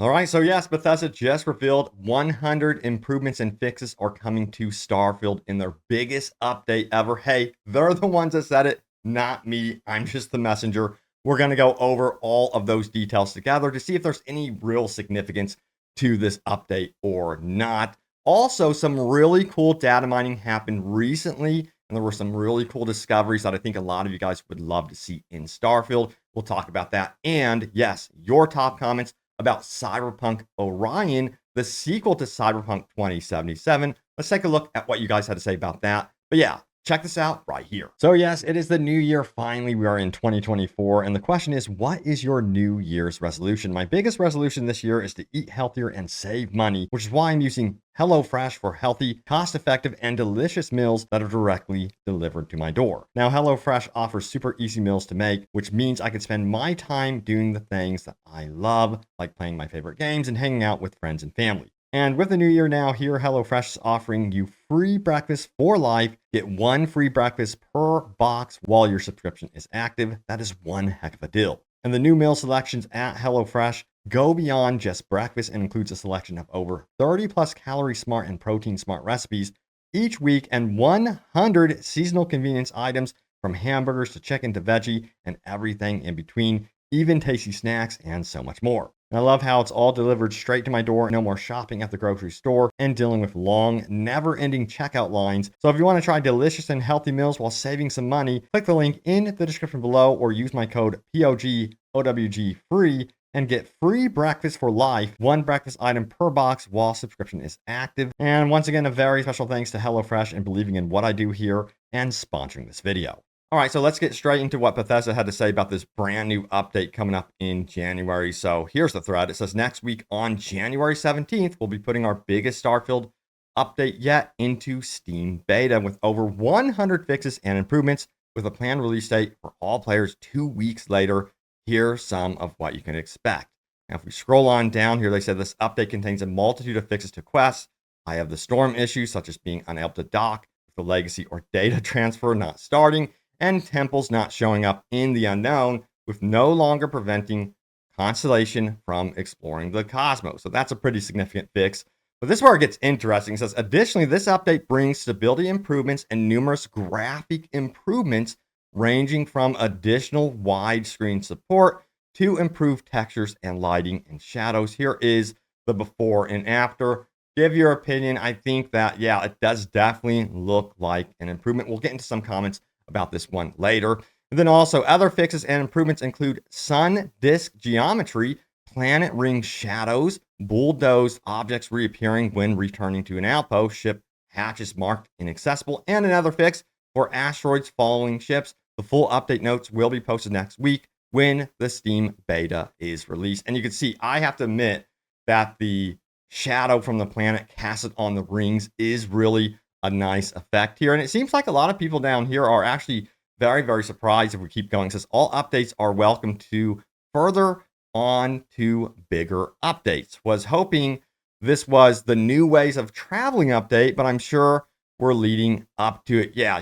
All right, so yes, Bethesda just revealed 100 improvements and fixes are coming to Starfield in their biggest update ever. Hey, they're the ones that said it, not me. I'm just the messenger. We're going to go over all of those details together to see if there's any real significance to this update or not. Also, some really cool data mining happened recently, and there were some really cool discoveries that I think a lot of you guys would love to see in Starfield. We'll talk about that. And yes, your top comments about Cyberpunk Orion, the sequel to Cyberpunk 2077. Let's take a look at what you guys had to say about that. But yeah, check this out right here. So yes, it is the new year. Finally, we are in 2024. And the question is, what is your New Year's resolution? My biggest resolution this year is to eat healthier and save money, which is why I'm using HelloFresh for healthy, cost-effective, and delicious meals that are directly delivered to my door. Now, HelloFresh offers super easy meals to make, which means I can spend my time doing the things that I love, like playing my favorite games and hanging out with friends and family. And with the new year now here, HelloFresh is offering you free breakfast for life. Get one free breakfast per box while your subscription is active. That is one heck of a deal. And the new meal selections at HelloFresh go beyond just breakfast and includes a selection of over 30 plus calorie smart and protein smart recipes each week and 100 seasonal convenience items from hamburgers to chicken to veggie and everything in between, even tasty snacks and so much more. And I love how it's all delivered straight to my door. No more shopping at the grocery store and dealing with long, never-ending checkout lines. So if you want to try delicious and healthy meals while saving some money, click the link in the description below or use my code POGOWG free and get free breakfast for life, one breakfast item per box while subscription is active. And once again, a very special thanks to HelloFresh and believing in what I do here and sponsoring this video. All right, so let's get straight into what Bethesda had to say about this brand new update coming up in January. So here's the thread. It says next week on January 17th, we'll be putting our biggest Starfield update yet into Steam beta with over 100 fixes and improvements with a planned release date for all players 2 weeks later. Here's some of what you can expect. Now, if we scroll on down here, they said this update contains a multitude of fixes to quests. I have the storm issues, such as being unable to dock with the legacy or data transfer not starting, and temples not showing up in the unknown, with no longer preventing Constellation from exploring the cosmos. So that's a pretty significant fix. But this is where it gets interesting. It says, additionally, this update brings stability improvements and numerous graphic improvements, ranging from additional widescreen support to improved textures and lighting and shadows. Here is the before and after. Give your opinion. I think that, yeah, it does definitely look like an improvement. We'll get into some comments about this one later. And then also other fixes and improvements include sun disk geometry, planet ring shadows, bulldozed objects reappearing when returning to an outpost, ship hatches marked inaccessible, and another fix for asteroids following ships. The full update notes will be posted next week when the Steam beta is released. And you can see, I have to admit that the shadow from the planet casted on the rings is really a nice effect here. And it seems like a lot of people down here are actually very, very surprised if we keep going. It says all updates are welcome to further on to bigger updates. Was hoping this was the new ways of traveling update, but I'm sure we're leading up to it. Yeah,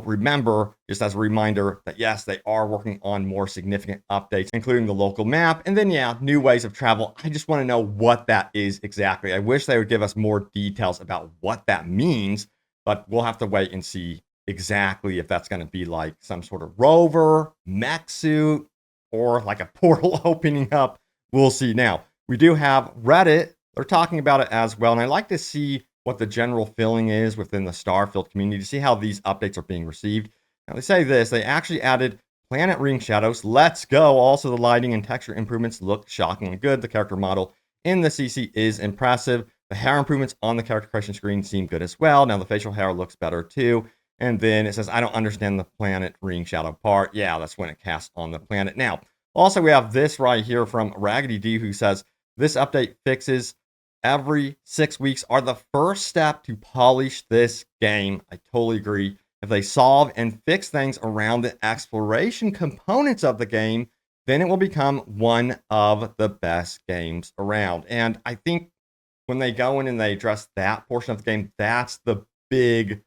remember, just as a reminder, that yes, they are working on more significant updates, including the local map. And then, yeah, new ways of travel. I just want to know what that is exactly. I wish they would give us more details about what that means, but we'll have to wait and see exactly if that's going to be like some sort of rover, mech suit, or like a portal opening up. We'll see. Now, we do have Reddit. They're talking about it as well. And I like to see what the general feeling is within the Starfield community to see how these updates are being received. Now, they say this. They actually added planet ring shadows. Let's go. Also, the lighting and texture improvements look shockingly good. The character model in the CC is impressive. The hair improvements on the character creation screen seem good as well. Now, the facial hair looks better too. And then it says, I don't understand the planet ring shadow part. Yeah, that's when it casts on the planet. Now, also, we have this right here from Raggedy D, who says, this update fixes every 6 weeks are the first step to polish this game. I totally agree. If they solve and fix things around the exploration components of the game, then it will become one of the best games around. And I think when they go in and they address that portion of the game, that's the big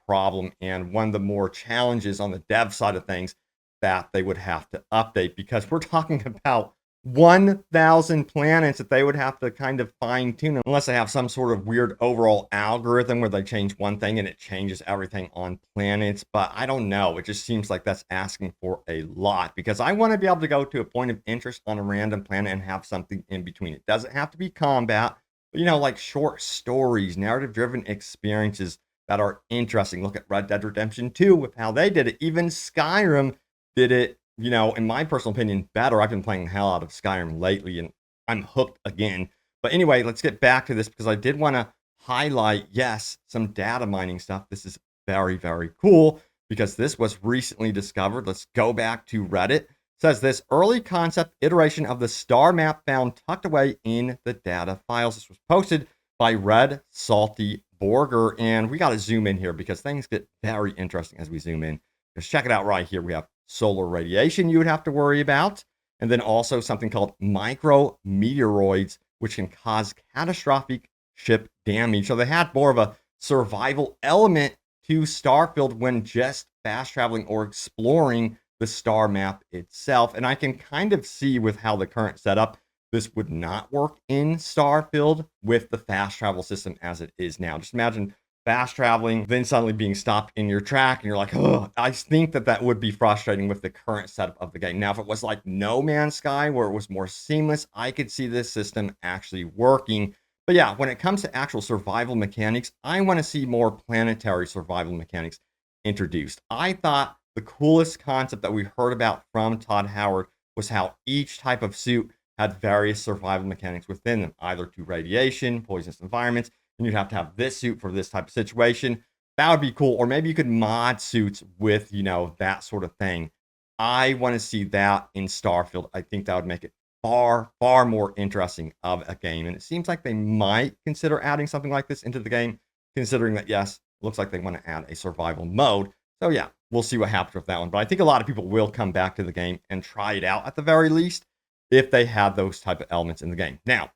problem and one of the more challenges on the dev side of things that they would have to update, because we're talking about 1,000 planets that they would have to kind of fine tune unless they have some sort of weird overall algorithm where they change one thing and it changes everything on planets. But I don't know. It just seems like that's asking for a lot because I want to be able to go to a point of interest on a random planet and have something in between. It doesn't have to be combat, but like short stories, narrative driven experiences that are interesting. Look at Red Dead Redemption 2 with how they did it. Even Skyrim did it, in my personal opinion, better. I've been playing the hell out of Skyrim lately and I'm hooked again. But anyway, let's get back to this because I did want to highlight, yes, some data mining stuff. This is very, very cool because this was recently discovered. Let's go back to Reddit. It says this early concept iteration of the star map found tucked away in the data files. This was posted by Red Salty Borger. And we got to zoom in here because things get very interesting as we zoom in. Just check it out right here. We have solar radiation you would have to worry about, and then also something called micrometeoroids, which can cause catastrophic ship damage. So they had more of a survival element to Starfield when just fast traveling or exploring the star map itself. And I can kind of see with how the current setup, this would not work in Starfield with the fast travel system as it is now. Just imagine fast traveling, then suddenly being stopped in your track, and you're like, oh, I think that would be frustrating with the current setup of the game. Now, if it was like No Man's Sky, where it was more seamless, I could see this system actually working. But yeah, when it comes to actual survival mechanics, I want to see more planetary survival mechanics introduced. I thought the coolest concept that we heard about from Todd Howard was how each type of suit had various survival mechanics within them, either to radiation, poisonous environments, and you'd have to have this suit for this type of situation. That would be cool. Or maybe you could mod suits with, that sort of thing. I want to see that in Starfield. I think that would make it far, far more interesting of a game. And it seems like they might consider adding something like this into the game, considering that, yes, looks like they want to add a survival mode. So, yeah, we'll see what happens with that one. But I think a lot of people will come back to the game and try it out at the very least if they have those type of elements in the game. Now,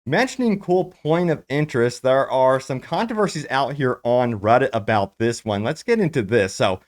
mentioning cool point of interest, there are some controversies out here on Reddit about this one. Let's get into this. So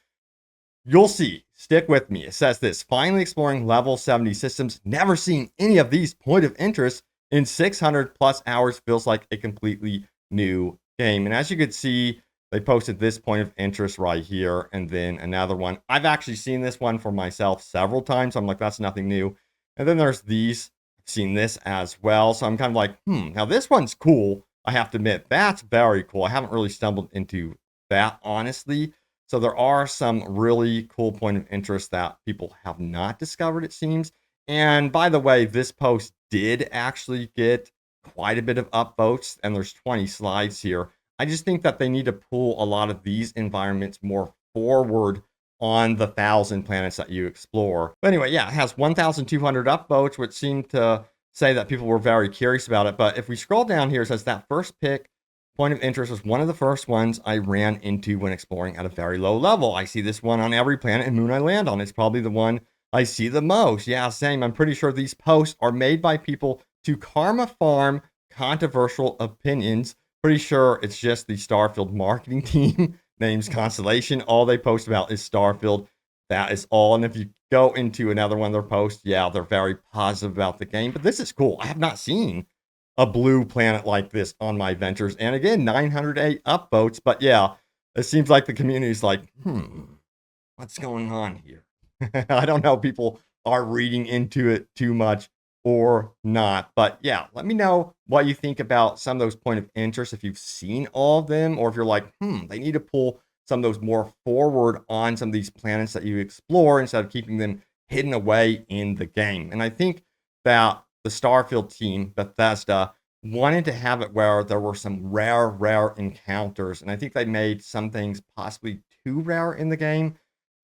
you'll see. Stick with me. It says this, finally exploring level 70 systems. Never seen any of these point of interest in 600 plus hours. Feels like a completely new game. And as you could see, they posted this point of interest right here. And then another one. I've actually seen this one for myself several times. So I'm like, that's nothing new. And then there's these. I've seen this as well. So I'm kind of like, now this one's cool. I have to admit, that's very cool. I haven't really stumbled into that, honestly. So there are some really cool point of interest that people have not discovered, it seems. And by the way, this post did actually get quite a bit of upvotes, and there's 20 slides here. I just think that they need to pull a lot of these environments more forward on the 1,000 planets that you explore. But anyway, yeah, it has 1,200 upvotes, which seemed to say that people were very curious about it. But if we scroll down here, it says that first pick point of interest was one of the first ones I ran into when exploring at a very low level. I see this one on every planet and moon I land on. It's probably the one I see the most. Yeah, same. I'm pretty sure these posts are made by people to karma farm controversial opinions. Pretty sure it's just the Starfield marketing team names Constellation. All they post about is Starfield. That is all. And if you go into another one of their posts, yeah, they're very positive about the game. But this is cool. I have not seen a blue planet like this on my ventures. And again, 908 upvotes. But yeah, it seems like the community is like, what's going on here? I don't know. People are reading into it too much or not. But yeah, let me know what you think about some of those point of interest. If you've seen all of them, or if you're like, they need to pull some of those more forward on some of these planets that you explore instead of keeping them hidden away in the game. And I think that the Starfield team, Bethesda, wanted to have it where there were some rare encounters. And I think they made some things possibly too rare in the game.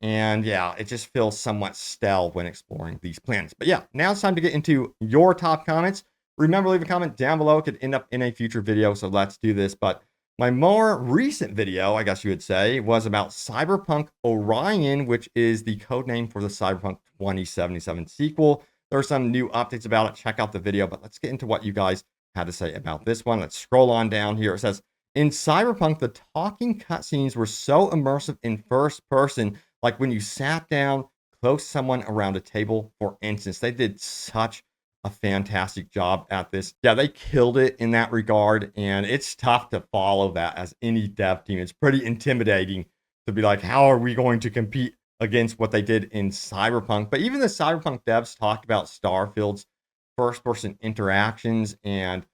And yeah, it just feels somewhat stale when exploring these planets. But yeah, now it's time to get into your top comments. Remember, leave a comment down below. It could end up in a future video, so let's do this. But my more recent video, I guess you would say, was about Cyberpunk Orion, which is the code name for the Cyberpunk 2077 sequel. There are some new updates about it. Check out the video, but let's get into what you guys had to say about this one. Let's scroll on down here. It says, in Cyberpunk, the talking cutscenes were so immersive in first person, like when you sat down close to someone around a table, for instance. They did such a fantastic job at this. Yeah, they killed it in that regard, and it's tough to follow that as any dev team. It's pretty intimidating to be like, how are we going to compete against what they did in Cyberpunk? But even the Cyberpunk devs talked about Starfield's first person interactions and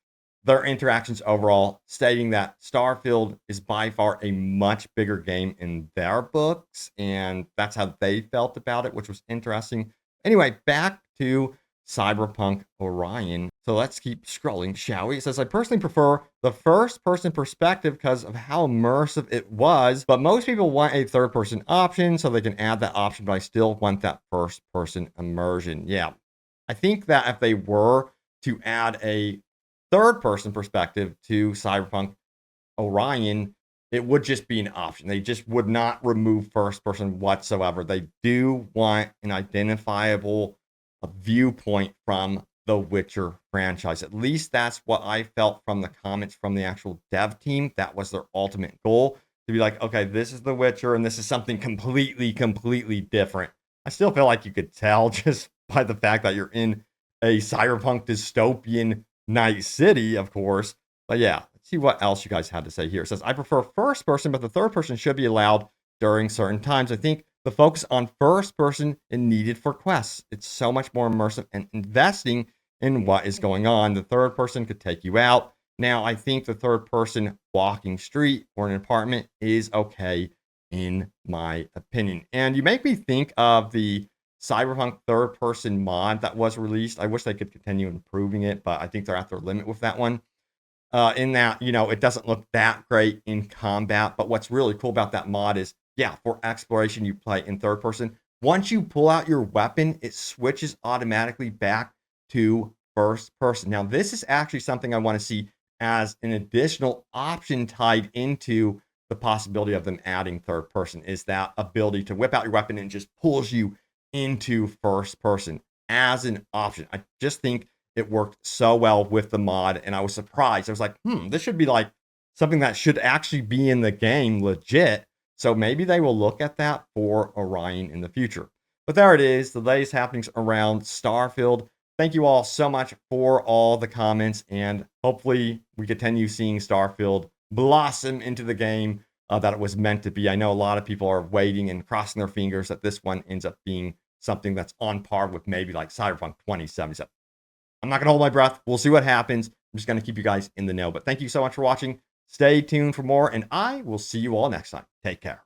their interactions overall, stating that Starfield is by far a much bigger game in their books, and that's how they felt about it, which was interesting. Anyway, back to Cyberpunk Orion. So let's keep scrolling, shall we? It says, I personally prefer the first person perspective because of how immersive it was, but most people want a third person option so they can add that option, but I still want that first person immersion. Yeah, I think that if they were to add a third person perspective to Cyberpunk Orion, it would just be an option. They just would not remove first person whatsoever. They do want an identifiable viewpoint from the Witcher franchise. At least that's what I felt from the comments from the actual dev team. That was their ultimate goal, to be like, okay, this is The Witcher and this is something completely different. I still feel like you could tell just by the fact that you're in a cyberpunk dystopian night city, of course. But yeah, let's see what else you guys had to say here. It says, I prefer first person, but the third person should be allowed during certain times. I think the focus on first person is needed for quests. It's so much more immersive and investing in what is going on. The third person could take you out. Now, I think the third person walking street or an apartment is okay, in my opinion. And you make me think of the Cyberpunk third person mod that was released. I wish they could continue improving it, but I think they're at their limit with that one. In that, it doesn't look that great in combat. But what's really cool about that mod is, yeah, for exploration, you play in third person. Once you pull out your weapon, it switches automatically back to first person. Now, this is actually something I want to see as an additional option tied into the possibility of them adding third person, is that ability to whip out your weapon and just pulls you into first person as an option. I just think it worked so well with the mod, and I was surprised. I was like, this should be like something that should actually be in the game legit. So maybe they will look at that for Orion in the future. But there it is, the latest happenings around Starfield. Thank you all so much for all the comments, and hopefully we continue seeing Starfield blossom into the game that it was meant to be. I know a lot of people are waiting and crossing their fingers that this one ends up being something that's on par with maybe like Cyberpunk 2077. I'm not going to hold my breath. We'll see what happens. I'm just going to keep you guys in the know. But thank you so much for watching. Stay tuned for more, and I will see you all next time. Take care.